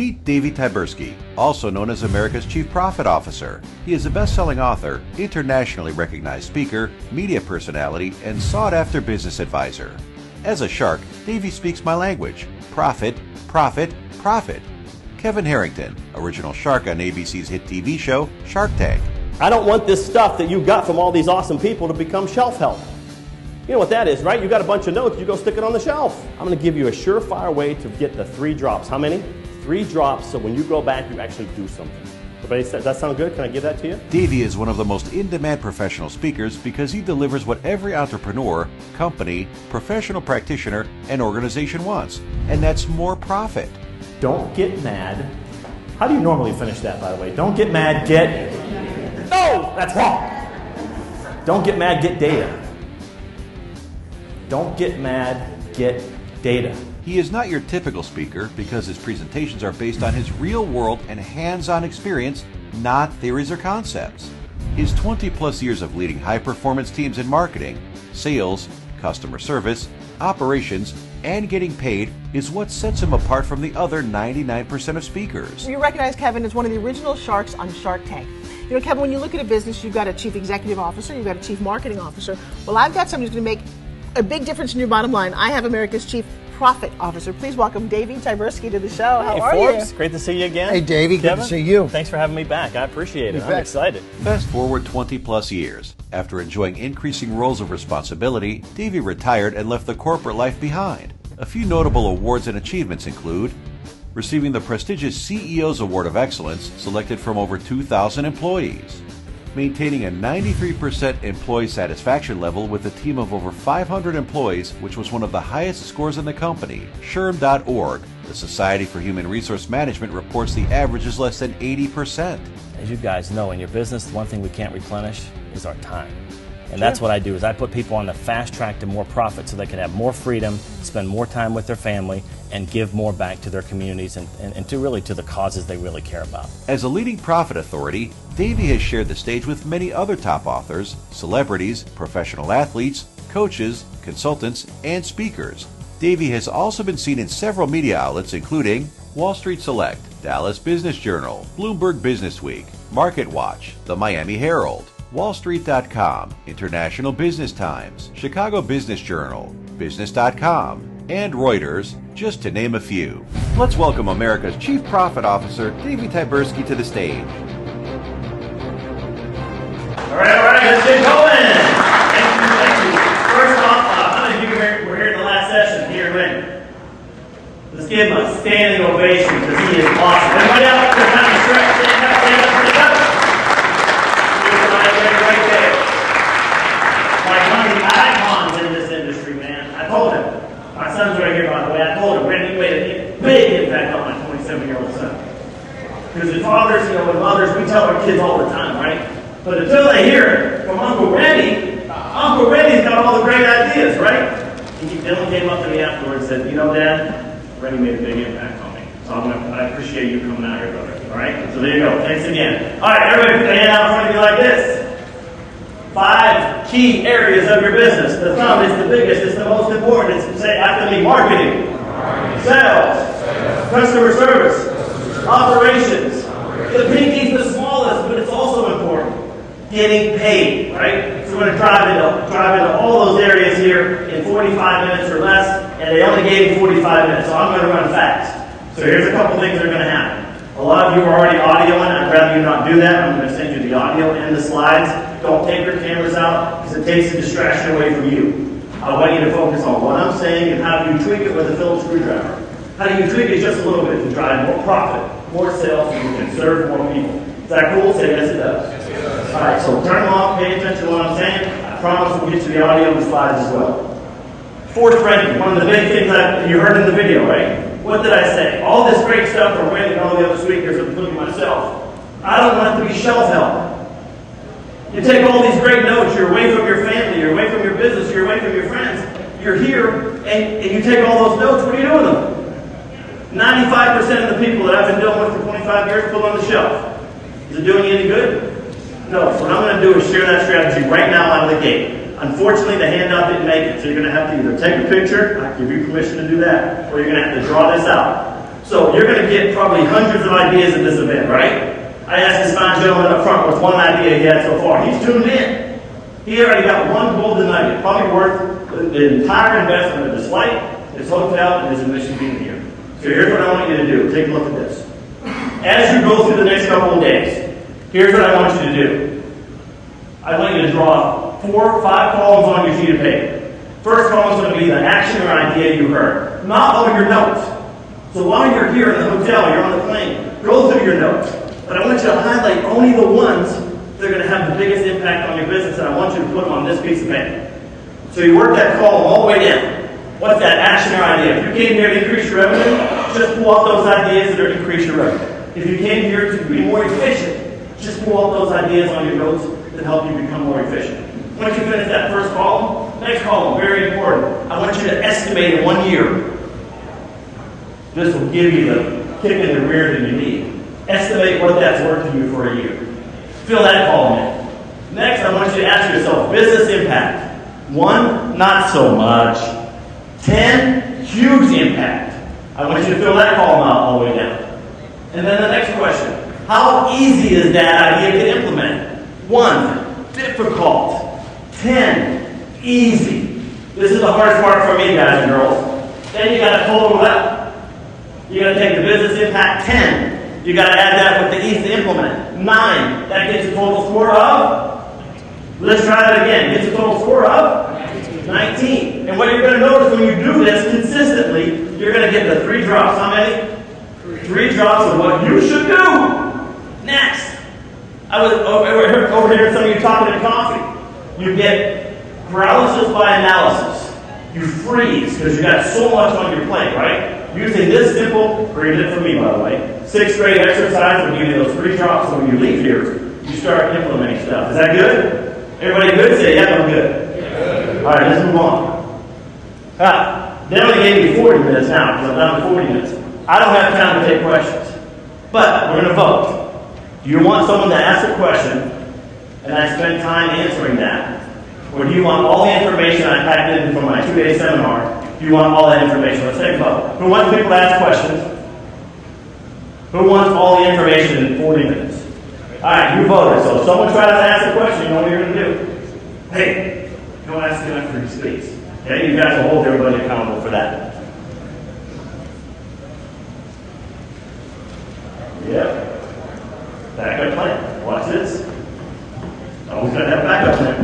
Meet Davey Tyberski, also known as America's Chief Profit Officer. He is a best-selling author, internationally recognized speaker, media personality, and sought-after business advisor. As a shark, Davey speaks my language. Profit, profit, profit. Kevin Harrington, original shark on ABC's hit TV show, Shark Tank. I don't want this stuff that you got from all these awesome people to become shelf help. You know what that is, right? You got a bunch of notes, you go stick it on the shelf. I'm going to give you a surefire way to get the 3 drops. How many? 3 drops, so when you go back, you actually do something. Everybody, does that sound good? Can I give that to you? Davey is one of the most in-demand professional speakers because he delivers what every entrepreneur, company, professional practitioner, and organization wants, and that's more profit. Don't get mad. How do you normally finish that, by the way? Don't get mad, get... No! That's wrong! Don't get mad, get data. Don't get mad, get data. He is not your typical speaker because his presentations are based on his real-world and hands-on experience, not theories or concepts. His 20-plus years of leading high-performance teams in marketing, sales, customer service, operations, and getting paid is what sets him apart from the other 99% of speakers. You recognize Kevin as one of the original sharks on Shark Tank. You know, Kevin, when you look at a business, you've got a chief executive officer, you've got a chief marketing officer. Well, I've got somebody who's going to make a big difference in your bottom line. I have America's Chief Profit Officer. Please welcome Davey Tyberski to the show. How are Forbes, you? Great to see you again. Hey, Davey, good to see you. Thanks for having me back. I appreciate it. I'm excited. Fast forward 20-plus years. After enjoying increasing roles of responsibility, Davey retired and left the corporate life behind. A few notable awards and achievements include receiving the prestigious CEO's Award of Excellence, selected from over 2,000 employees, maintaining a 93% employee satisfaction level with a team of over 500 employees, which was one of the highest scores in the company. SHRM.org, the Society for Human Resource Management, reports the average is less than 80%. As you guys know, in your business, the one thing we can't replenish is our time. And that's what I do, is I put people on the fast track to more profit so they can have more freedom, spend more time with their family, and give more back to their communities and to really to the causes they really care about. As a leading profit authority, Davey has shared the stage with many other top authors, celebrities, professional athletes, coaches, consultants, and speakers. Davey has also been seen in several media outlets including Wall Street Select, Dallas Business Journal, Bloomberg Business Week, Market Watch, the Miami Herald, WallStreet.com, International Business Times, Chicago Business Journal, Business.com, and Reuters, just to name a few. Let's welcome America's Chief Profit Officer, Davey Tyberski, to the stage. All right, let's get going. Thank you. First off, how many of you were here in the last session here in Lynn? Let's give him a standing ovation because he is awesome. Everybody out there, kind of stretch, stand up, stand up. Right there. Like one of the icons in this industry, man. I told him. My son's right here, by the way. I told him, Randy, you made a big impact on my 27-year-old son. Because as fathers, and mothers, we tell our kids all the time, right? But until they hear it from Uncle Randy's got all the great ideas, right? Dylan came up to me afterwards and said, Dad, Randy made a big impact on me. So I appreciate you coming out here, brother. All right? So there you go. Thanks again. All right, everybody, put a hand out in front of you like this. 5 key areas of your business. The thumb is the biggest, it's the most important. It's, say after me, marketing, sales, customer service, operations. The pinky's the smallest, but it's also important. Getting paid, right? So we're going to drive into all those areas here in 45 minutes or less, and they only gave me 45 minutes, so I'm going to run fast. So here's a couple things that are going to happen. A lot of you are already audioing. I'd rather you not do that. I'm going to send you the audio and the slides. Don't take your cameras out because it takes the distraction away from you. I want you to focus on what I'm saying and how do you tweak it with a Phillips screwdriver. How do you tweak it just a little bit to drive more profit, more sales, and you can serve more people. Is that cool? Say yes, it does. All right, so turn them off, pay attention to what I'm saying. I promise we'll get to the audio and the slides as well. Forced ranking, one of the big things you heard in the video, right? What did I say? All this great stuff from Randy and all the other speakers, including myself. I don't want it to be shelf help. You take all these great notes, you're away from your family, you're away from your business, you're away from your friends. You're here, and you take all those notes, what are you doing with them? 95% of the people that I've been dealing with for 25 years put on the shelf. Is it doing you any good? No. So what I'm going to do is share that strategy right now out of the gate. Unfortunately, the handout didn't make it, so you're going to have to either take a picture, I give you permission to do that, or you're going to have to draw this out. So you're going to get probably hundreds of ideas at this event, right? I asked this fine gentleman up front what's one idea he had so far. He's tuned in. He already got one golden nugget, probably worth the entire investment of his flight, his hotel, and his admission being here. So here's what I want you to do. Take a look at this. As you go through the next couple of days, here's what I want you to do. I want you to draw 4 or 5 columns on your sheet of paper. First column is going to be the action or idea you heard, not all your notes. So while you're here in the hotel, you're on the plane, go through your notes. But I want you to highlight only the ones that are going to have the biggest impact on your business, and I want you to put them on this piece of paper. So you work that column all the way down. What's that action or idea? If you came here to increase your revenue, just pull out those ideas that are increase your revenue. If you came here to be more efficient, just pull out those ideas on your notes that help you become more efficient. Once you finish that first column, next column, very important. I want you to estimate in 1 year. This will give you the kick in the rear that you need. Estimate what that's worth to you for a year. Fill that column in. Next, I want you to ask yourself, business impact. 1, not so much. 10, huge impact. I want you to fill that column out all the way down. And then the next question, how easy is that idea to implement? 1, difficult. 10, easy. This is the hardest part for me, guys and girls. Then you got to total it up. You got to take the business impact 10. You got to add that with the ease to implement. 9. That gets a total score of? Let's try that again. Gets a total score of? 19. And what you're going to notice when you do this consistently, you're going to get the 3 drops. How many? 3 drops of what you should do. Next. I was over here, some of you talking in coffee. You get paralysis by analysis. You freeze because you got so much on your plate, right? Using this simple, great it for me by the way, 6th grade exercise will give you those 3 drops, so when you leave here, you start implementing stuff. Is that good? Everybody good? Say, yeah, I'm good. Yeah. All right, let's move on. They only gave me 40 minutes now, because I'm down to 40 minutes. I don't have time to take questions. But we're going to vote. Do you want someone to ask a question, and I spend time answering that? Or do you want all the information I packed in from my 2-day seminar? Do you want all that information? Let's take a vote. Who wants people to ask questions? Who wants all the information in 40 minutes? All right, you voted. So if someone tries to ask a question, you know what you're going to do. Hey, don't ask him after he speaks. Okay, you guys will hold everybody accountable for that. Yep. Backup plan. Watch this. Always got to have backup plan.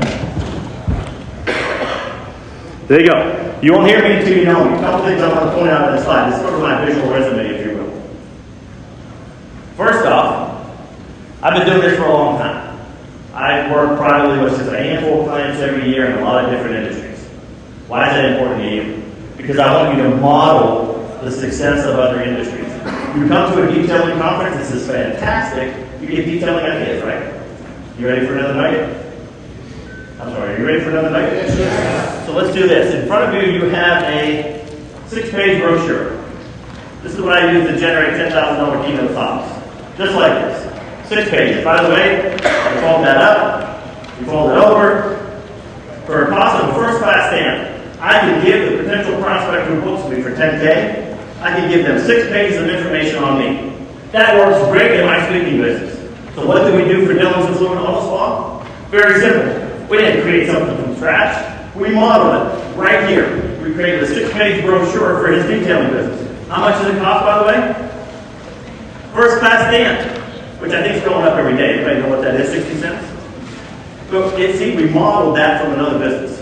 There you go. You won't hear me until you know me. A couple things I want to point out on this slide. This is sort of my visual resume, if you will. First off, I've been doing this for a long time. I work privately with just a handful of clients every year in a lot of different industries. Why is that important to you? Because I want you to model the success of other industries. You come to a detailing conference, this is fantastic. You get detailing ideas, right? You ready for another nugget? I'm sorry, are you ready for another nugget? Yeah. So let's do this. In front of you, you have a 6-page brochure. This is what I use to generate $10,000 keynote talks. Just like this. 6 pages. By the way, you fold that up, you fold it over. For a cost of a first-class stamp, I can give the potential prospect who books me for $10K, I can give them 6 pages of information on me. That works great in my speaking business. So what do we do for Dillon's and Fluent Auto Spa? Very simple. We didn't create something from scratch. We modeled it right here. We created a 6-page brochure for his detailing business. How much does it cost, by the way? First-class stamp, which I think is going up every day. Anybody know what that is? 60 cents? So, see, we modeled that from another business.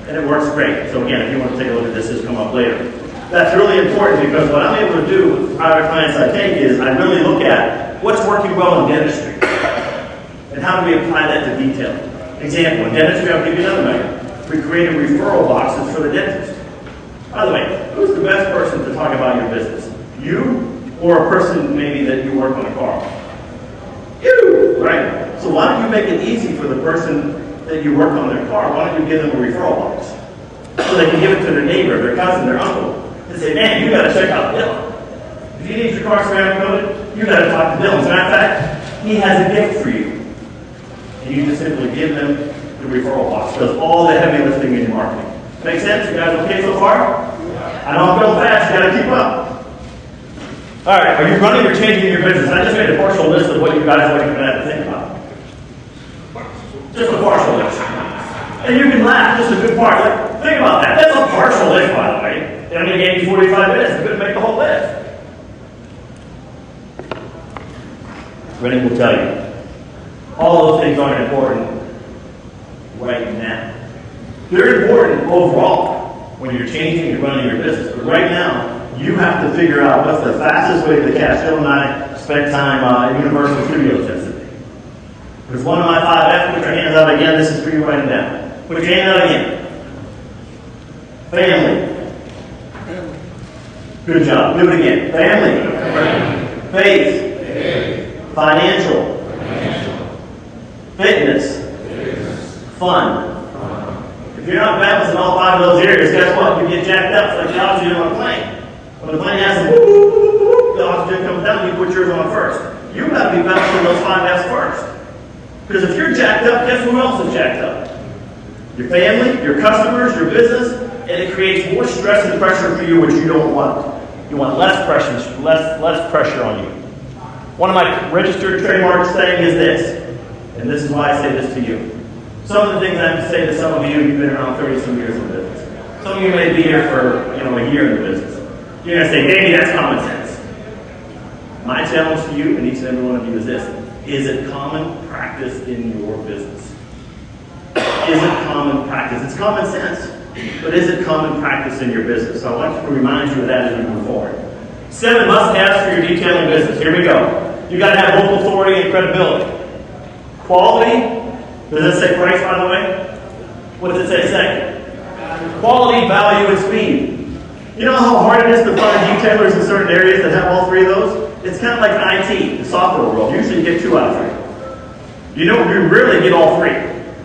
And it works great. So again, if you want to take a look at this, this will come up later. That's really important because what I'm able to do with private clients I take is I really look at what's working well in dentistry. And how do we apply that to detailing? Example, in dentistry, I'll give you another nugget. We created referral boxes for the dentist. By the way, who's the best person to talk about your business? You or a person maybe that you work on a car? You, right? So why don't you make it easy for the person that you work on their car? Why don't you give them a referral box? So they can give it to their neighbor, their cousin, their uncle. And say, man, you got to check out Bill. If you need your car ceramic coated, you got to talk to Bill. As a matter of fact, he has a gift for you. And you just simply give them the referral box. Does all the heavy lifting in your marketing. Make sense? You guys okay so far? I know I'm going fast. You got to keep up. All right, are you running or changing your business? I just made a partial list of what you guys are going to have to think about. Just a partial list. And you can laugh, just a good part. Like, think about that. That's a partial list, by the way. I only gave you 45 minutes. I couldn't make the whole list. Rennie will tell you, all those things aren't important right now. They're important overall when you're changing and running your business. But right now, you have to figure out what's the fastest way that Cash. Phil and I spent time in Universal Studios yesterday. There's one of my 5F. Put your hands up again. This is for you right now. Put your hand out again. Family. Good job. Do it again. Family. Faith. Financial. Fitness. Fun. If you're not balanced in all 5 of those areas, guess what? You get jacked up. It's like the oxygen on a plane. When the plane has to the oxygen comes down, you put yours on first. You got to be balanced in those 5 F's first. Because if you're jacked up, guess who else is jacked up? Your family, your customers, your business, and it creates more stress and pressure for you, which you don't want. You want less pressure on you. One of my registered trademark saying is this, and this is why I say this to you. Some of the things I have to say to some of you, you've been around 30-some years in business. Some of you may be here for a year in the business. You're going to say, Davey, that's common sense. My challenge to you and each and every one of you is this. Is it common practice in your business? Is it common practice? It's common sense, but is it common practice in your business? So I want to remind you of that as we move forward. 7 must-haves for your detailing business. Here we go. You got to have local authority and credibility. Quality. Does it say price, by the way? What does it say second? Quality, value, and speed. You know how hard it is to find detailers in certain areas that have all 3 of those? It's kind of like IT, the software world. Usually you get 2 out of 3. You rarely get all 3.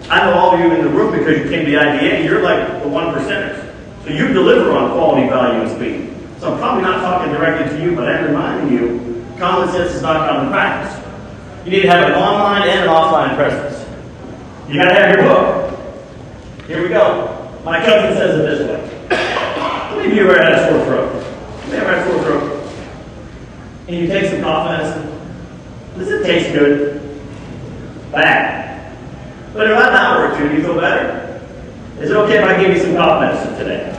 I know all of you in the room because you came to the IDA. You're like the 1%ers. So you deliver on quality, value, and speed. So I'm probably not talking directly to you, but I'm reminding you, common sense is not common practice. You need to have an online and an offline presence. You got to have your book. Here we go. My cousin says it this way. How many of you ever had a sore throat? Have you ever had a sore throat? And you take some cough medicine. Does it taste good? Bad. But in about an hour or 2, do you feel better? Is it okay if I give you some cough medicine today?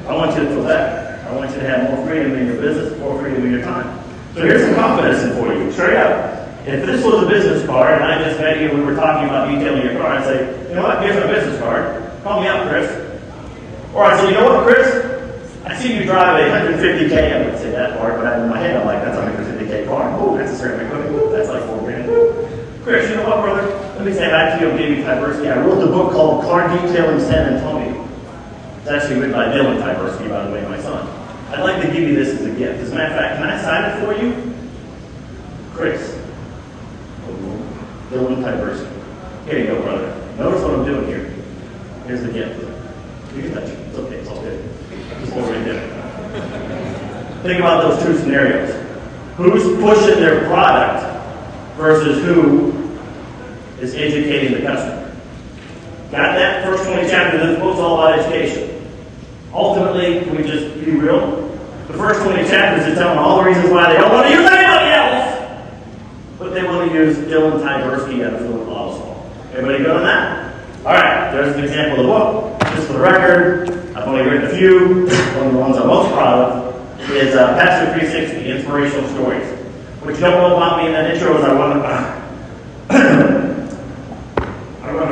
I want you to feel better. I want you to have more freedom in your business, more freedom in your time. So here's some cough medicine for you, straight up. If this was a business card, and I just met you and we were talking about detailing your car, I'd say, you know what, here's my business card. Call me up, Chris. Or I'd say, you know what, Chris? I see you drive a 150K. I wouldn't say that part, but in my head I'm like, that's a 150K car. Oh, that's a ceramic coating. Oh, that's like $4,000. Chris, you know what, brother? Let me say hi to you on Davey Tyberski. I wrote the book called Car Detailing San Antonio. It's actually written by Dylan Tyberski, by the way, my son. I'd like to give you this as a gift. As a matter of fact, can I sign it for you? Chris. Dylan Tyberski. Here you go, brother. Notice what I'm doing here. Here's the gift. You can touch it. It's okay. It's all good. Just go right there. Think about those 2 scenarios. Who's pushing their product versus who is educating the customer? Got that? First 20 chapters of this book's all about education. Ultimately, can we just be real? The first 20 chapters is telling all the reasons why they don't want to use anybody else, but they want to use Dylan Tyberski out of Philip Law. Everybody good on that? All right, there's an example of the book. Just for the record, I've only written a few. One of the ones I'm most proud of is Pastor 360, Inspirational Stories. What you don't know about me in that intro is I run a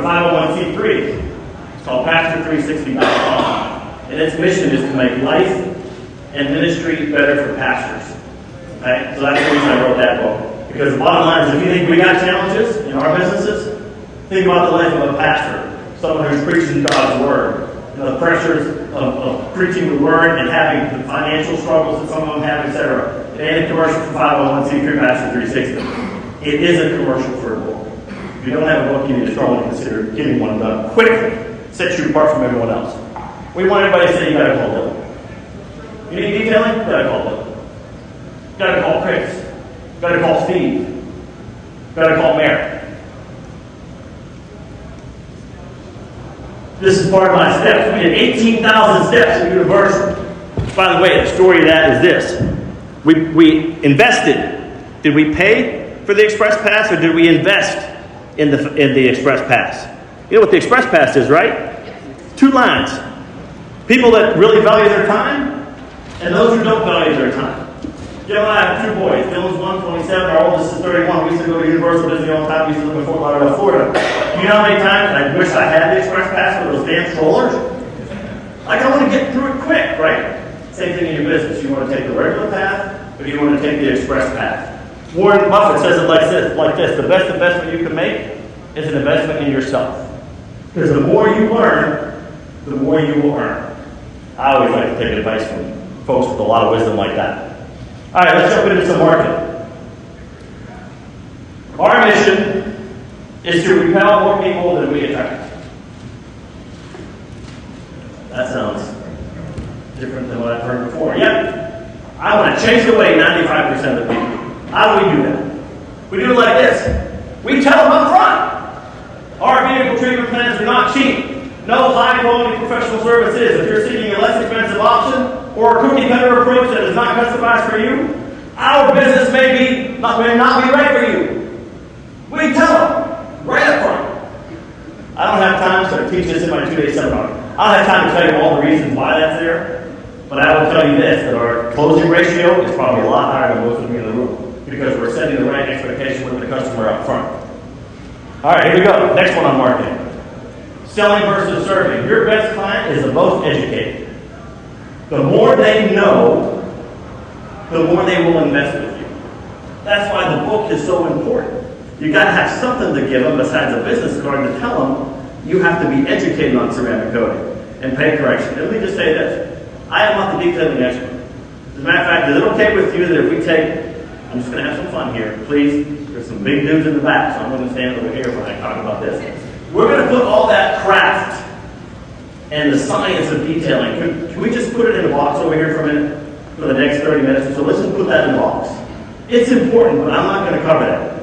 501c3. It's called Pastor360.com. And its mission is to make life and ministry better for pastors. Okay? So that's the reason I wrote that book. Because the bottom line is, if you think we got challenges in our businesses, think about the life of a pastor, someone who's preaching God's Word. The pressures of preaching the Word and having the financial struggles that some of them have, etc. And a commercial for 501c3 Pastor 360. It is a commercial for a book. If you don't have a book, you need to strongly consider getting one done quickly. Sets you apart from everyone else. We want everybody to say, you got to call Dylan. You need detailing? You got to call Dylan. You got to call Chris. You got to call Steve. You got to call Mary. This is part of my steps. We did 18,000 steps at Universal. By the way, the story of that is this. We invested. Did we pay for the Express Pass, or did we invest in the Express Pass? You know what the Express Pass is, right? 2 lines. People that really value their time, and those who don't value their time. Jill and I have 2 boys. Dylan's 127, our oldest is 31. We used to go to Universal Disney all the time. We used to live in Fort Lauderdale, Florida. You know how many times I wish I had the Express Pass for those damn strollers? Like, I want to get through it quick, right? Same thing in your business. You want to take the regular path, or you want to take the Express path. Warren Buffett says it like this. The best investment you can make is an investment in yourself. Because the more you learn, the more you will earn. I always like to take advice from folks with a lot of wisdom like that. All right, let's jump into some marketing. Our mission is to repel more people than we attract. That sounds different than what I've heard before. Yep. I want to chase away 95% of the people. How do we do that? We do it like this. We tell them up front. Our vehicle treatment plans are not cheap. No high-quality professional services. If you're seeking a less expensive option or a cookie-cutter approach that is not customized for you, our business may not be right for you. We tell them right up front. I don't have time to teach this in my 2-day seminar. I don't have time to tell you all the reasons why that's there, but I will tell you this, that our closing ratio is probably a lot higher than most of you in the room because we're setting the right expectation with the customer up front. All right, here we go. Next one on marketing. Selling versus serving. Your best client is the most educated. The more they know, the more they will invest with you. That's why the book is so important. You got to have something to give them besides a business card to tell them you have to be educated on ceramic coating and paint correction. And let me just say this. I am not the detailing expert. As a matter of fact, is it okay with you that if we take, I'm just going to have some fun here, please. There's some big dudes in the back, so I'm going to stand over here when I talk about this. We're going to put all that craft and the science of detailing. Can we just put it in a box over here for a minute? For the next 30 minutes. So let's just put that in a box. It's important, but I'm not going to cover that.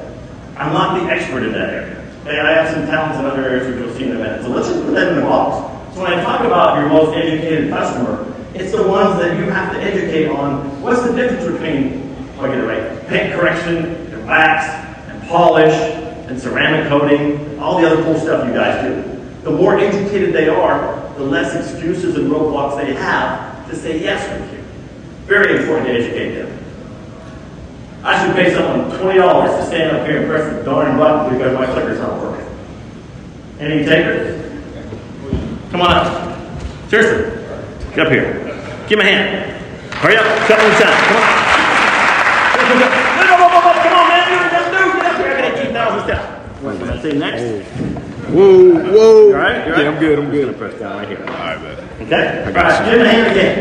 I'm not the expert in that area. Okay? I have some talents in other areas which you'll see in a minute. So let's just put that in a box. So when I talk about your most educated customer, it's the ones that you have to educate on what's the difference between, if I get it right, paint correction, and wax, and polish, and ceramic coating, all the other cool stuff you guys do. The more educated they are, the less excuses and roadblocks they have to say yes with you. Very important to educate them. I should pay someone $20 to stand up here and press the darn button because my clicker's not working. Any takers? Come on up. Seriously. Get up here. Give me a hand. Hurry up. Couple of times. Come on. Come on, man. You're a dumb dude. Get up here. I got 18,000 steps. What can I say next? Whoa. You all right? You all right? Yeah, I'm good. I'm going to press down right here. All right, man. Okay? All right. Give me a hand again.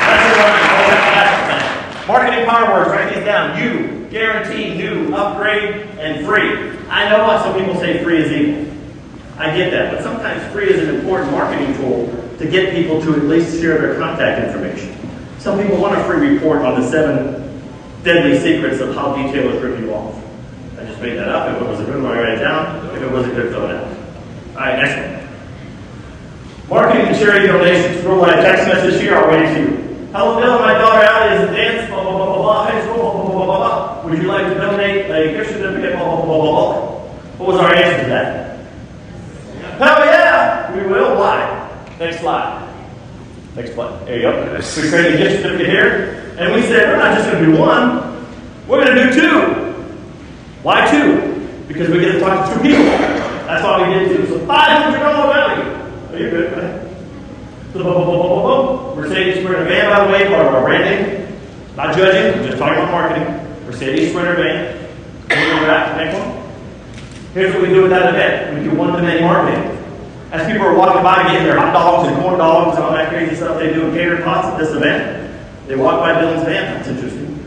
That's the one. Marketing power words. Write these down. You, guarantee, new, upgrade, and free. I know why some people say free is evil. I get that. But sometimes free is an important marketing tool to get people to at least share their contact information. Some people want a free report on the 7 deadly secrets of how detailers rip you off. I just made that up. If it was a good one, I write it down. If it wasn't good, throw it out. All right, next one. Marketing and charity donations. Throw a text message here. I'll wait to you. Hello, Bill. My daughter Allie is a dance. Blah blah blah blah blah. High school. Blah blah blah blah blah. Would you like to donate a gift certificate? Blah blah blah blah blah. What was our answer to that? Hell yeah, we will. Why? Next slide. Next slide. There you go. We created a gift certificate here, and we said we're not just going to do one. We're going to do 2. Why 2? Because we get to talk to 2 people. That's why we did 2. So $500 value. Oh, you're good, right? Mercedes Sprinter van, by the way, part of our branding. Not judging, just talking about marketing. Mercedes Sprinter van. Next one. Here's what we do with that event. We do one-to-many marketing. As people are walking by getting their hot dogs and corn dogs and all that crazy stuff they do in catered pots at this event, they walk by Dylan's van. That's interesting.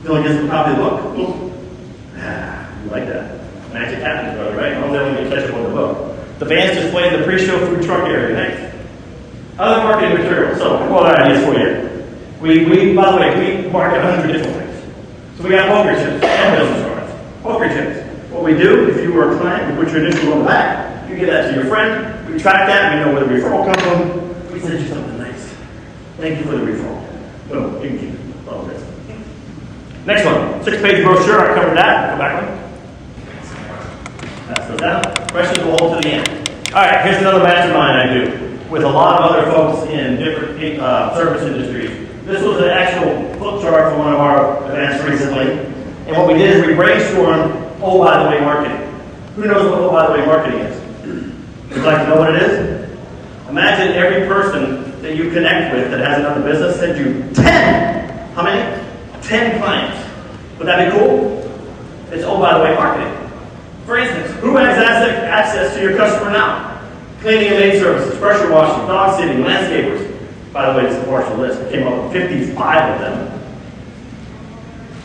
Dylan gets a copy of the book. You like that. Magic happens, brother, right? Don't let me catch up on the book. The van's displayed in the pre-show food truck area. Next. Other marketing materials. So, what are ideas for you? We, by the way, we market 100 different ways. So we got poker chips and business cards. Poker chips. What we do, if you were a client, we put your initial on the back. You give that to your friend. We track that. We know where the referral comes from. We send you something nice. Thank you for the referral. Boom. You can keep it. Next one, 6-page brochure. I covered that. Go back one. Pass those out. Questions will hold to the end. All right, here's another mastermind I do with a lot of other folks in different service industries. This was an actual flip chart from one of our events recently. And what we did is we brainstormed, oh, by the way, marketing. Who knows what oh, by the way, marketing is? Would you like to know what it is? Imagine every person that you connect with that has another business sends you 10. How many? 10 clients. Would that be cool? It's oh, by the way, marketing. For instance, who has access to your customer now? Cleaning and maid services, pressure washing, dog sitting, landscapers. By the way, it's a partial list. I came up with 55 of them.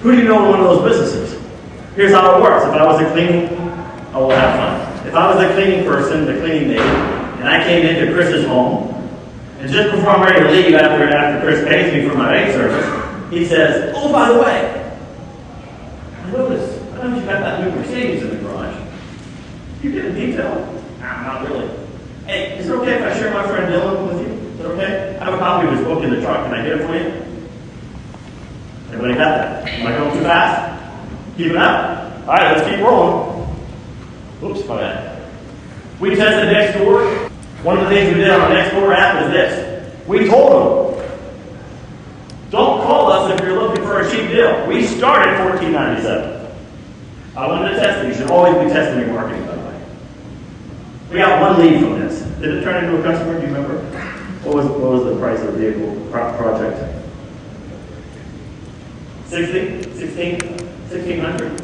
Who do you know in one of those businesses? Here's how it works. If I was a cleaning, oh, we'll have fun. If I was a cleaning person, the cleaning maid, and I came into Chris's home, and just before I'm ready to leave after Chris pays me for my maid service, he says, oh, by the way, I noticed you got that new Mercedes in the garage. You get a detail? Nah, not really. Hey, is it okay if I share my friend Dylan with you? Is it okay? I have a copy of his book in the truck. Can I get it for you? Everybody got that? Am I going too fast? Keep it up. All right, let's keep rolling. Oops, my bad. We tested Nextdoor. One of the things we did on our Nextdoor app is this. We told them, don't call us if you're looking for a cheap deal. We started $14.97. I wanted to test it. You should always be testing your marketing, by the way. We got one lead from this. Did it turn into a customer? Do you remember? What was the price of the vehicle project? 1,600?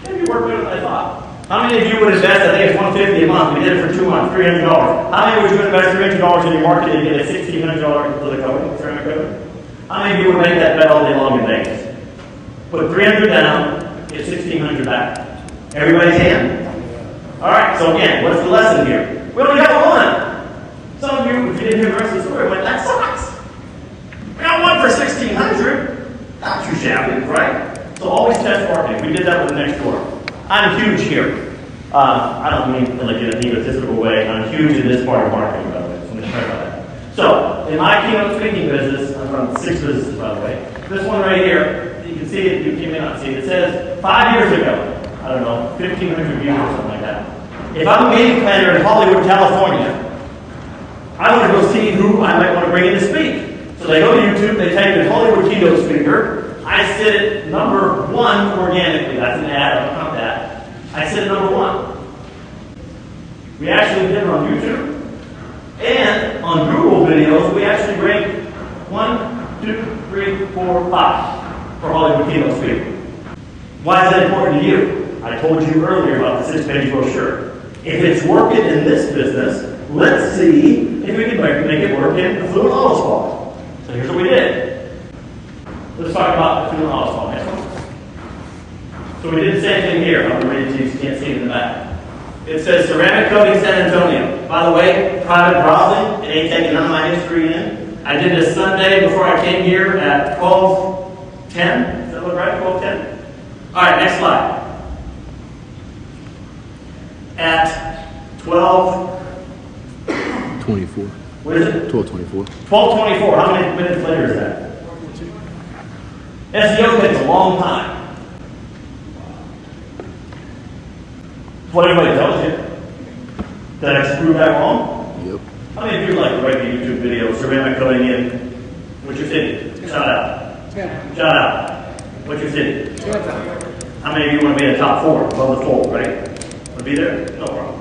Maybe worked better than I thought. How many of you would invest? I think it's $150 a month. We did it for 2 months, $300. How many would you invest $300 in your marketing and get a $1,600 for the code? How many of you would make that bet all day long in Vegas? Put $300 down, get $1,600 back. Everybody's hand? All right, so again, what's the lesson here? We only got one. Some of you, if you didn't hear the rest of the story, went, that sucks. We got one for $1,600. Not too shabby, right? So always test marketing. We did that with Nextdoor. I'm huge here. I don't mean like in an egotistical way. I'm huge in this part of marketing, by the way. So I'm going to talk about that. So, in my keynote speaking business, I'm from 6 businesses, by the way. This one right here, you can see it, you may not see it. It says 5 years ago. I don't know, 1,500 views or something like that. If I'm a meeting planner in Hollywood, California, I want to go see who I might want to bring in to speak. So they go to YouTube, they type in Hollywood keynote speaker. I sit at number 1 organically. That's an ad, I'll count that. I sit at number 1. We actually did it on YouTube. And on Google videos, we actually rank 1, 2, 3, 4, 5 for Hollywood keynote speaker. Why is that important to you? I told you earlier about the 6-page brochure. If it's working in this business, let's see if we can make it work in Affluent Auto Spa. So here's what we did. Let's talk about Affluent Auto Spa. Next one. So we did the same thing here. I'm going to read it to you so you can't see it in the back. It says Ceramic Coating San Antonio. By the way, private browsing. It ain't taking none of my history in. I did this Sunday before I came here at 12:10. Does that look right? 12:10. All right, next slide. At 24. What is it? 12:24. 12:24. How many minutes later is that? SEO takes a long time. That's what everybody tells you. Did I screw that wrong? Yep. How many of you like to write the YouTube video, ceramic coating in? What's your city? Shout out. Yeah. Shout out. What's your city? Yeah. How many of you want to be in the top 4 above the fold, right? Want to be there? No problem.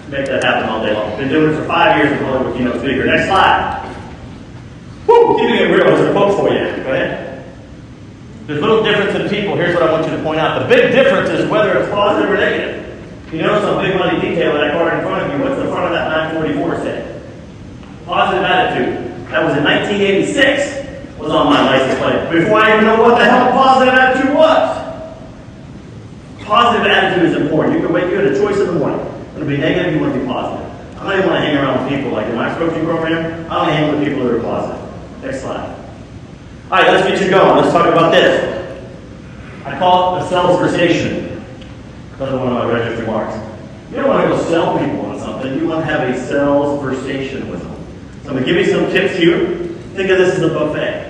Make that happen all day long. Been doing it for 5 years in Hollywood keynote speaker. Next slide. Woo! Keeping it real. There's a quote for you. Go ahead. There's little difference in people. Here's what I want you to point out. The big difference is whether it's positive or negative. You notice some big money detail in that card in front of you. What's the front of that 944 say? Positive attitude. That was in 1986. Was on my license plate. Before I even know what the hell positive attitude was. Positive attitude is important. You had a choice in the morning. You want to be negative, you want to be positive. I don't even want to hang around with people like in my coaching program. I only hang with people that are positive. Next slide. All right, let's get you going. Let's talk about this. I call it the sales versation. That's one of my registered marks. You don't want to go sell people on something. You want to have a sales versation with them. So I'm going to give you some tips here. Think of this as a buffet.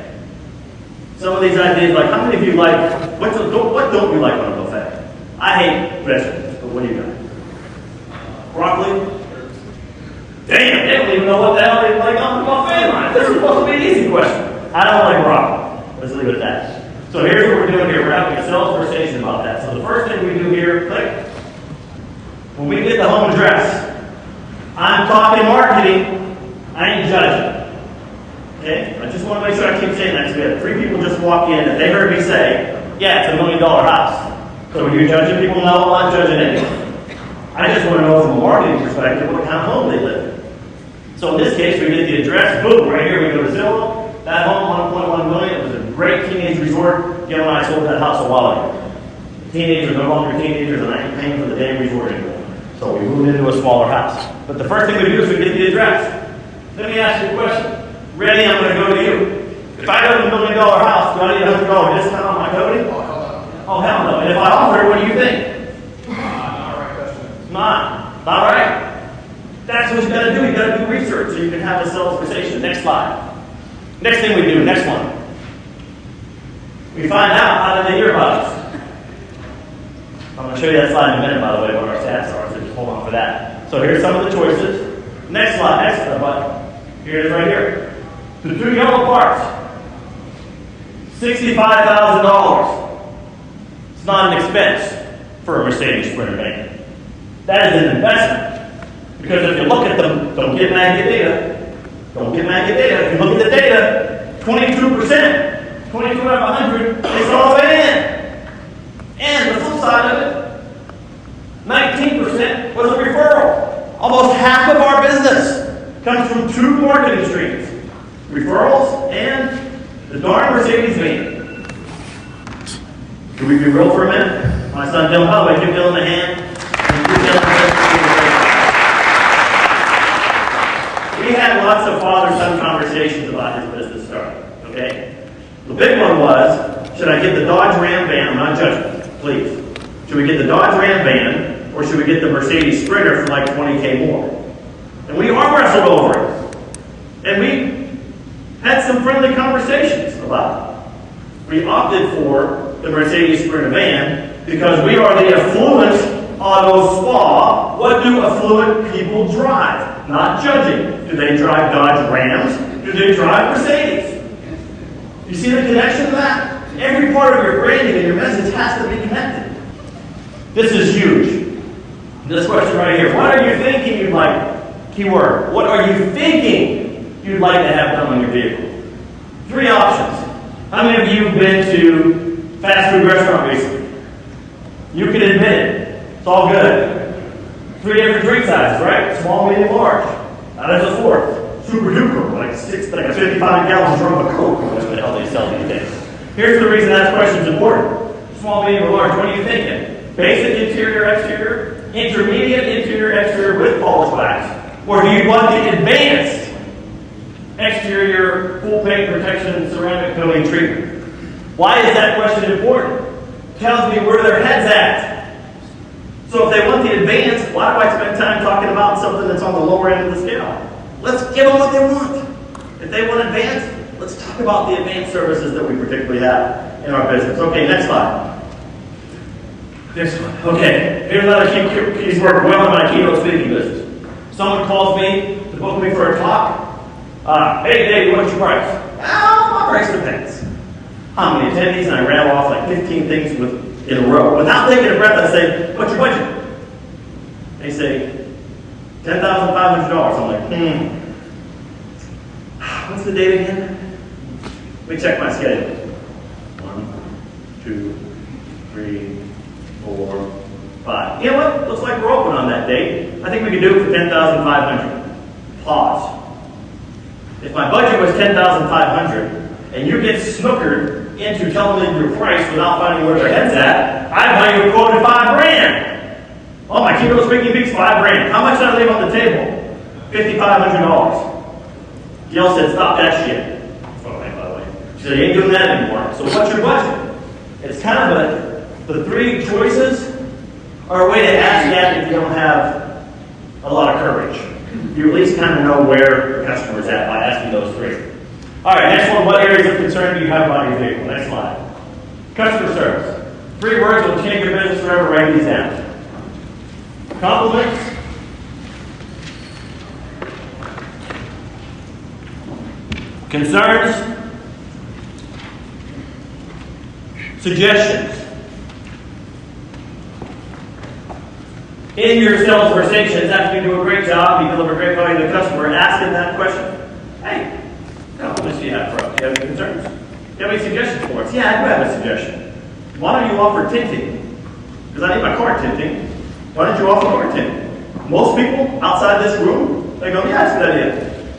Some of these ideas, like how many of you like What don't you like on a buffet? I hate vegetables, but what do you got? Broccoli? Damn, they don't even know what the hell they like on the buffet line. This is supposed to be an easy question. I don't like broccoli. Let's leave it at that. So here's what we're doing here. We're having a sales conversation about that. So the first thing we do here, click. When we get the home address, I'm talking marketing. I ain't judging. Okay? I just want to make sure I keep saying that because we had 3 people just walk in and they heard me say, yeah, it's $1 million house. So are you judging people? No, I'm not judging anyone. I just want to know from a marketing perspective what kind of home they live in. So in this case, we get the address, boom, right here we go to Zillow. That home, $1.1 million, it was a great teenage resort. Gail and I sold that house a while ago. Teenagers are no longer teenagers and I ain't paying for the damn resort anymore. So we moved into a smaller house. But the first thing we do is we get the address. Let me ask you a question. Ready, I'm going to go to you. If I go to $1 million house, do I need a $100 discount on my coding? Oh, hell no. And if I offer it, what do you think? Not right, question. Not right. That's what you got to do. You got to do research so you can have a sales conversation. Next slide. Next thing we do, next one. We find out how did they hear about us. I'm going to show you that slide in a minute, by the way, what our stats are, so just hold on for that. So here's some of the choices. Next slide, next button. Here it is right here. The 2 yellow parts. $65,000. It's not an expense for a Mercedes Sprinter van. That is an investment. Because if you look at them, don't get mad, get data. Don't get mad, get data. If you look at the data, 22%, 22 out of 100, they saw a van. And the flip side of it, 19% was a referral. Almost half of our business comes from 2 marketing streams. Referrals and the darn Mercedes van. Can we be real for a minute? My son Dylan, by the way, give Dylan a hand. We had lots of father-son conversations about his business starting, okay? The big one was, should I get the Dodge Ram van? I'm not judging, please. Should we get the Dodge Ram van, or should we get the Mercedes Sprinter for like $20K more? And we arm wrestled over it. And we had some friendly conversations about it. We opted for the Mercedes Sprinter van because we are the affluent auto spa. What do affluent people drive? Not judging. Do they drive Dodge Rams? Do they drive Mercedes? You see the connection to that? Every part of your branding and your message has to be connected. This is huge. This question right here. What are you thinking you'd like? Keyword. What are you thinking you'd like to have done on your vehicle? 3 options. How many of you have been to fast food restaurant recently? You can admit it. It's all good. 3 different drink sizes, right? Small, medium, large. Now there's a 4th. Super duper, like a 55-gallon drum of Coke, or whatever the hell they sell these days. Here's the reason that question's important. Small, medium, or large. What are you thinking? Basic interior, exterior, intermediate interior, exterior with polish wax, or do you want the advanced exterior, full paint protection, ceramic coating treatment? Why is that question important? It tells me where their head's at. So if they want the advanced, why do I spend time talking about something that's on the lower end of the scale? Let's give them what they want. If they want advanced, let's talk about the advanced services that we particularly have in our business. Okay, next slide. Next one. Okay, here's another key word. Well in my keynote speaking business. Someone calls me to book me for a talk. Hey Dave, what's your price? My price depends. How many attendees? And I rattle off like 15 things in a row. Without taking a breath, I say, what's your budget? They say, $10,500. I'm like, What's the date again? Let me check my schedule. 1, 2, 3, 4, 5. You know what? Looks like we're open on that date. I think we could do it for $10,500. Pause. If my budget was $10,500 and you get snookered into telling me your price without finding where their head's at, I buy you a quote at $5,000. Oh, my keynote speaking beats $5,000. How much did I leave on the table? $5,500. Gail said, stop that shit. By the way. She said, you ain't doing that anymore. So what's your budget? It's kind of the 3 choices are a way to ask that if you don't have a lot of courage. You at least kind of know where your customer's at by asking those 3. All right, next one. What areas of concern do you have about your vehicle? Next slide. Customer service. 3 words will change your business forever. Write these down. Compliments. Concerns. Suggestions. In your sales conversations, after you do a great job, you deliver great value to the customer, ask them that question. Hey, what compliments do you have for us? Do you have any concerns? Do you have any suggestions for us? Yeah, I do have a suggestion. Why don't you offer tinting? Because I need my car tinting. Why don't you offer car tinting? Most people outside this room, they go, yeah, that's a good idea.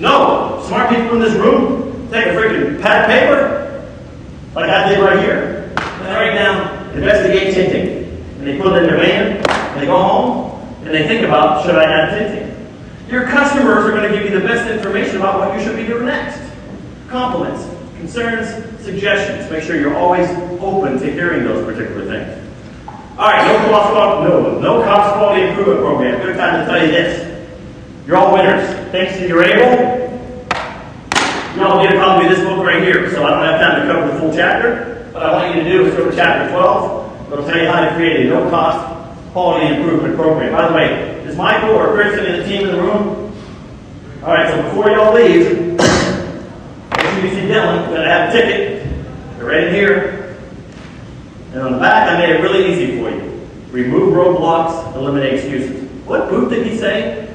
No, smart people in this room take a freaking pad of paper, like I did right here, and they write down, investigate tinting. And they put it in their van, and they go home, and they think about, should I add tinting? Your customers are going to give you the best information about what you should be doing next. Compliments, concerns, suggestions. Make sure you're always open to hearing those particular things. All right, no cost quality improvement program. Good time to tell you this. You're all winners. Thanks to your able, you all get a copy of this book right here. So I don't have time to cover the full chapter. What I want you to do is go to chapter 12. It'll tell you how to create a no-cost quality improvement program. By the way, is Michael or Kristen and the team in the room? All right, so before y'all leave, make sure you see Dylan. We're going to have a ticket. They're right in here. And on the back, I made it really easy for you. Remove roadblocks, eliminate excuses. What booth did he say?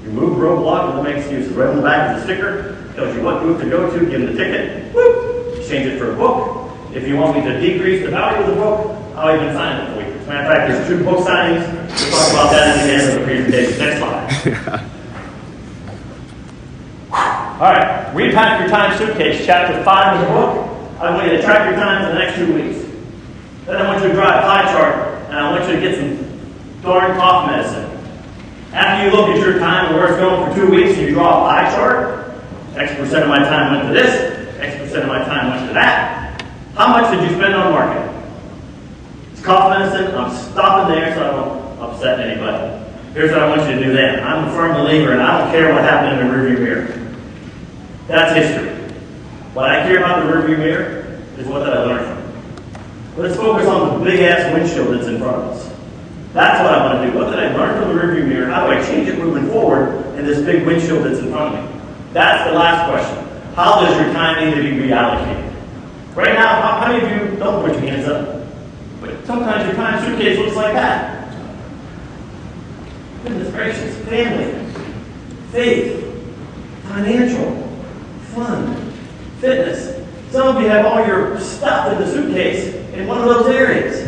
Remove roadblocks, eliminate excuses. Right on the back is a sticker. Tells you what booth to go to, give them the ticket. Whoop! Exchange it for a book. If you want me to decrease the value of the book, I'll even sign it for you. As a matter of fact, there's 2 book signings. We'll talk about that at the end of the presentation. Next slide. All right. Repack Your Time Suitcase, chapter 5 of the book. I want you to track your time for the next 2 weeks. Then I want you to draw a pie chart, and I want you to get some darn cough medicine. After you look at your time and where it's going for 2 weeks, and you draw a pie chart, X% of my time went to this, X% of my time went to that. How much did you spend on marketing? It's cough medicine. I'm stopping there so I don't upset anybody. Here's what I want you to do then. I'm a firm believer, and I don't care what happened in the rearview mirror. That's history. What I care about the rearview mirror is what did I learn from it. Let's focus on the big-ass windshield that's in front of us. That's what I want to do. What did I learn from the rearview mirror? How do I change it moving forward in this big windshield that's in front of me? That's the last question. How does your time need to be reallocated? Right now, how many of you, don't put your hands up, but sometimes your time suitcase looks like that. Goodness gracious, family, faith, financial, fun, fitness. Some of you have all your stuff in the suitcase in one of those areas.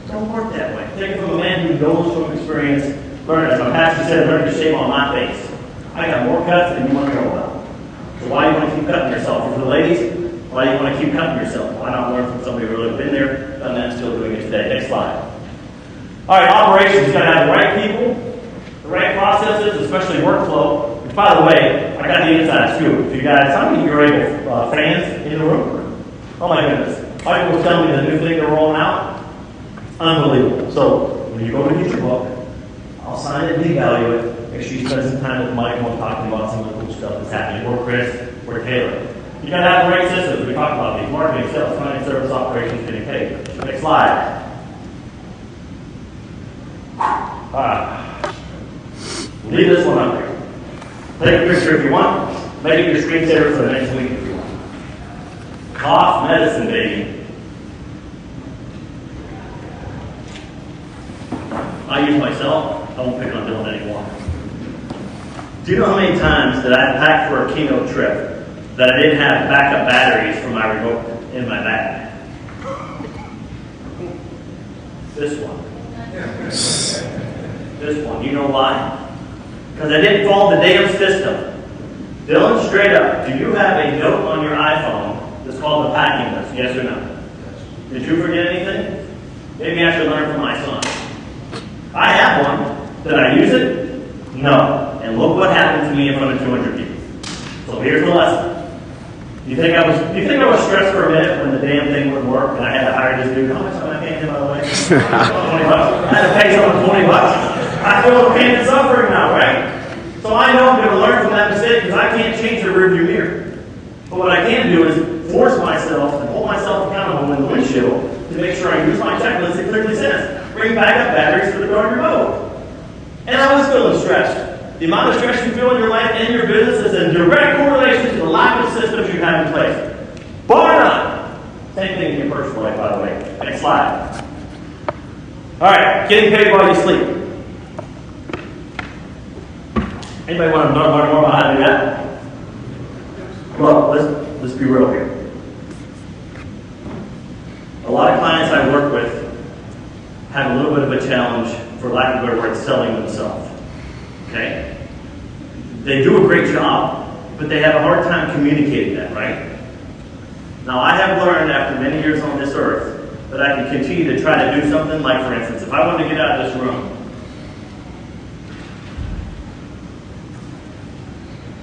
Don't work that way. Take it from a man who knows from experience. Learn, as my pastor said, learn to shave on my face. I got more cuts than you want to know about. So why do you want to keep cutting yourself? For the ladies, why do you want to keep cutting yourself? Why not learn from somebody who's really been there, done that, still doing it today? Next slide. All right, operations is going to have the right people, the right processes, especially workflow. And by the way, I got the inside scoop. If you guys, how many of you are able fans in the room? Oh my goodness. Michael was telling me the new thing they're rolling out. Unbelievable. So when you go to get your book, I'll sign it and evaluate it. Make sure you spend some time with Michael and talking about some of the cool stuff that's happening. Or Chris, or Taylor. You got to have the right systems. We talked about these: marketing, sales, finance, service, operations, getting paid. Next slide. Leave this one up there. Take a picture if you want. Make it your screensaver for the next week if you want. Cough medicine, baby. I use myself. I won't pick on Dylan anymore. Do you know how many times that I packed for a keynote trip that I didn't have backup batteries for my remote in my bag? This one. This one. You know why? Because I didn't follow the damn system. Dylan, straight up, do you have a note on your iPhone that's called the packing list? Yes or no? Did you forget anything? Maybe I should learn from my son. I have one. Did I use it? No. And look what happened to me in front of 200 people. So here's the lesson. Do you think I was stressed for a minute when the damn thing wouldn't work and I had to hire this dude? How much am I paying him, by the way? $20. I had to pay someone $20. I feel the pain and suffering now, right? So I know I'm going to learn from that mistake because I can't change the rearview mirror. But what I can do is force myself and hold myself accountable in the windshield to make sure I use my checklist that clearly says, bring backup batteries for the car on your boat. And I was feeling stressed. The amount of stress you feel in your life and your business is in direct correlation to the lack of systems you have in place. Bar none. Same thing in your personal life, by the way. Next slide. All right, getting paid while you sleep. Anybody want to learn more about how to do that? Well, let's be real here. A lot of clients I work with have a little bit of a challenge, for lack of a better word, selling themselves. Okay? They do a great job, but they have a hard time communicating that, right? Now, I have learned after many years on this earth that I can continue to try to do something like, for instance, if I wanted to get out of this room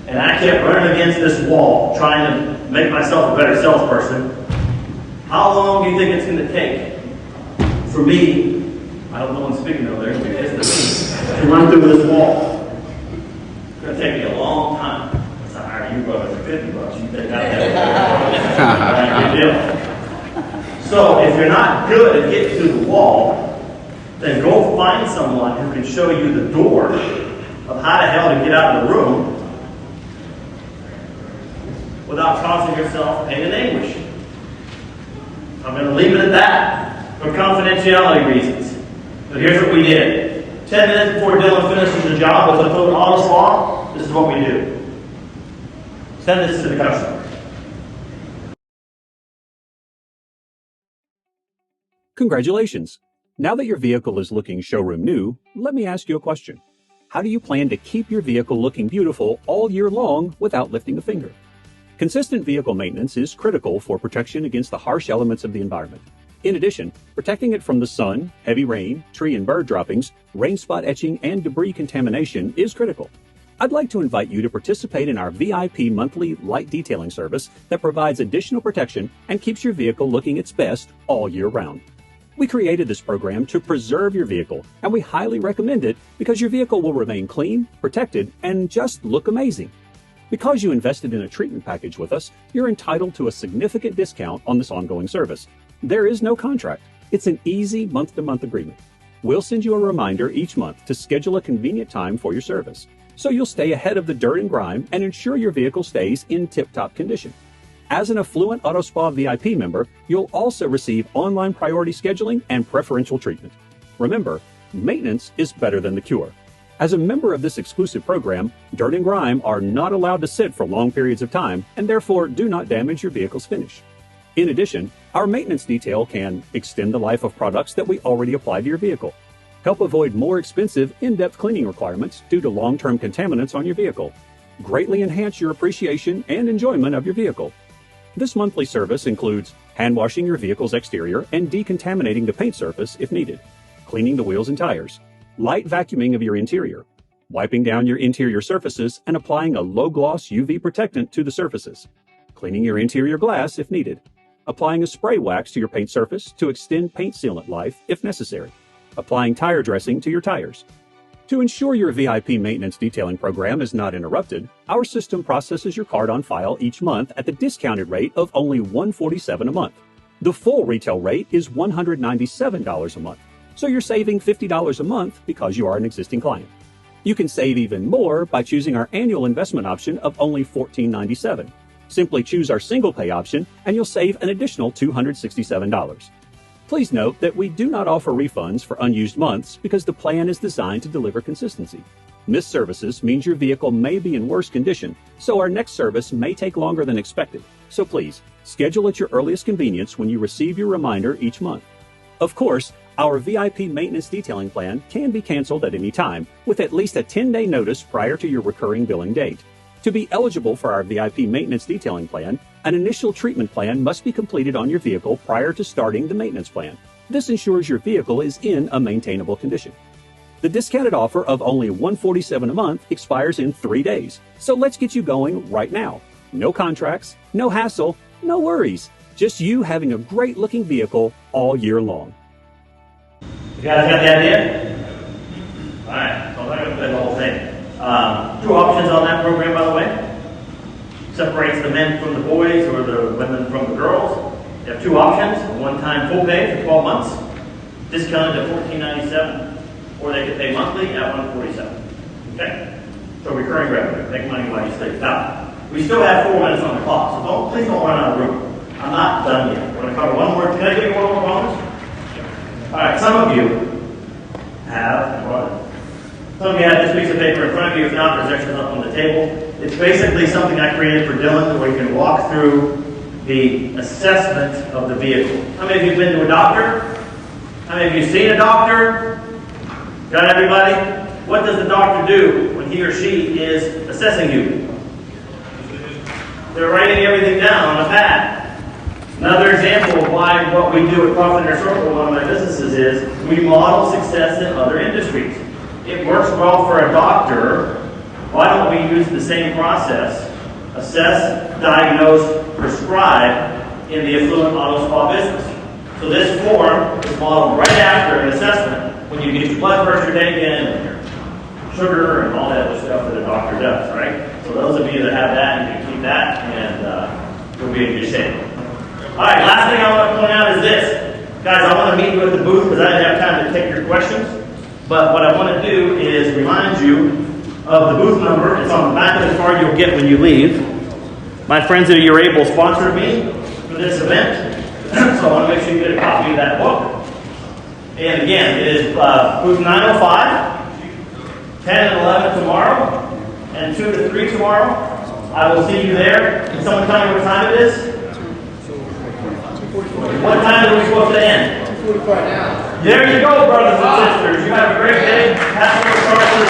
and I kept running against this wall trying to make myself a better salesperson, how long do you think it's going to take for me, I don't know who's speaking over there, but it's to run through this wall? It's going to take me a long time. It's a hire you brother for $50. You think that's a good deal. So if you're not good at getting through the wall, then go find someone who can show you the door of how the hell to get out of the room without causing yourself pain and anguish. I'm going to leave it at that for confidentiality reasons. But here's what we did. 10 minutes before Dylan finishes the job with a code honest law, this is what we do. Send this to the customer. Congratulations! Now that your vehicle is looking showroom new, let me ask you a question. How do you plan to keep your vehicle looking beautiful all year long without lifting a finger? Consistent vehicle maintenance is critical for protection against the harsh elements of the environment. In addition, protecting it from the sun, heavy rain, tree and bird droppings, rain spot etching, and debris contamination is critical. I'd like to invite you to participate in our VIP monthly light detailing service that provides additional protection and keeps your vehicle looking its best all year round. We created this program to preserve your vehicle, and we highly recommend it because your vehicle will remain clean, protected, and just look amazing. Because you invested in a treatment package with us, you're entitled to a significant discount on this ongoing service. There is no contract. It's an easy month-to-month agreement. We'll send you a reminder each month to schedule a convenient time for your service, so you'll stay ahead of the dirt and grime and ensure your vehicle stays in tip-top condition. As an Affluent Auto Spa VIP member, you'll also receive online priority scheduling and preferential treatment. Remember, maintenance is better than the cure. As a member of this exclusive program, dirt and grime are not allowed to sit for long periods of time and therefore do not damage your vehicle's finish. In addition, our maintenance detail can extend the life of products that we already apply to your vehicle, help avoid more expensive, in-depth cleaning requirements due to long-term contaminants on your vehicle, greatly enhance your appreciation and enjoyment of your vehicle. This monthly service includes hand washing your vehicle's exterior and decontaminating the paint surface if needed, cleaning the wheels and tires, light vacuuming of your interior, wiping down your interior surfaces and applying a low-gloss UV protectant to the surfaces, cleaning your interior glass if needed, applying a spray wax to your paint surface to extend paint sealant life if necessary, applying tire dressing to your tires. To ensure your VIP maintenance detailing program is not interrupted, our system processes your card on file each month at the discounted rate of only $147 a month. The full retail rate is $197 a month, so you're saving $50 a month because you are an existing client. You can save even more by choosing our annual investment option of only $14.97. Simply choose our single pay option and you'll save an additional $267. Please note that we do not offer refunds for unused months because the plan is designed to deliver consistency. Missed services means your vehicle may be in worse condition, so our next service may take longer than expected. So please, schedule at your earliest convenience when you receive your reminder each month. Of course, our VIP maintenance detailing plan can be canceled at any time with at least a 10-day notice prior to your recurring billing date. To be eligible for our VIP maintenance detailing plan, an initial treatment plan must be completed on your vehicle prior to starting the maintenance plan. This ensures your vehicle is in a maintainable condition. The discounted offer of only $147 a month expires in 3 days, so let's get you going right now. No contracts, no hassle, no worries. Just you having a great-looking vehicle all year long. You guys got the idea? All right, so I'm not going to play the whole thing. 2 options on that program, by the way. separates the men from the boys or the women from the girls. They have two options: a one-time full pay for 12 months, discounted at $14.97, or they could pay monthly at $147. Okay? So recurring revenue, make money while you sleep. Now, we still have 4 minutes on the clock, so please don't run out of room. I'm not done yet. We're going to cover one more. Can I give you one more bonus? All right, some of you have this piece of paper in front of you. If not, there's extras up on the table. It's basically something I created for Dylan where you can walk through the assessment of the vehicle. How many of you have been to a doctor? How many of you have seen a doctor? Got everybody? What does the doctor do when he or she is assessing you? They're writing everything down on a pad. Another example of why what we do at Profit Inner Circle, one of my businesses, is we model success in other industries. It works well for a doctor. Why don't we use the same process? Assess, diagnose, prescribe in the affluent auto spa business. So this form is modeled right after an assessment when you get your blood pressure taken and your sugar and all that other stuff that a doctor does, right? So those of you that have that, you can keep that and you'll be in good shape. All right, last thing I want to point out is this. Guys, I want to meet you at the booth because I didn't have time to take your questions. But what I want to do is remind you of the booth number. It's on the back of the card you'll get when you leave. My friends at Urable sponsored me for this event. So I want to make sure you get a copy of that book. And again, it is booth 905, 10 and 11 tomorrow, and 2 to 3 tomorrow. I will see you there. Can someone tell me what time it is? What time are we supposed to end? 2:45 now. There you go, brothers and sisters. You have a great day. Happy to start this